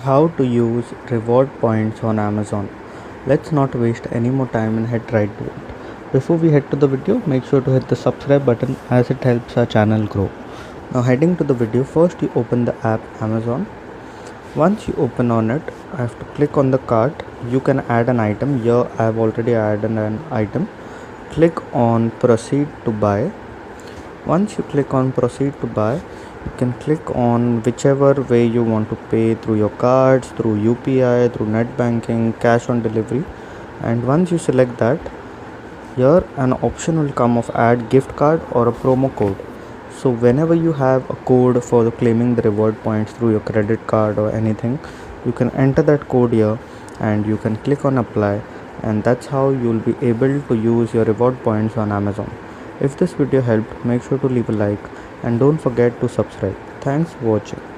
How to use reward points on Amazon. Let's not waste any more time and head right to it. Before we head to the video, make sure to hit the subscribe button as it helps our channel grow. Now heading to the video, first you open the app Amazon. Once you open on it, I have to click on the cart. You can add an item. Here I have already added an item. Click on proceed to buy. Once you click on proceed to buy, you can click on whichever way you want to pay, through your cards, through UPI, through net banking, cash on delivery. And once you select that, here an option will come of add gift card or a promo code. So whenever you have a code for claiming the reward points through your credit card or anything, you can enter that code here and you can click on apply, and that's how you'll be able to use your reward points on Amazon. If this video helped, make sure to leave a like and don't forget to subscribe. Thanks for watching.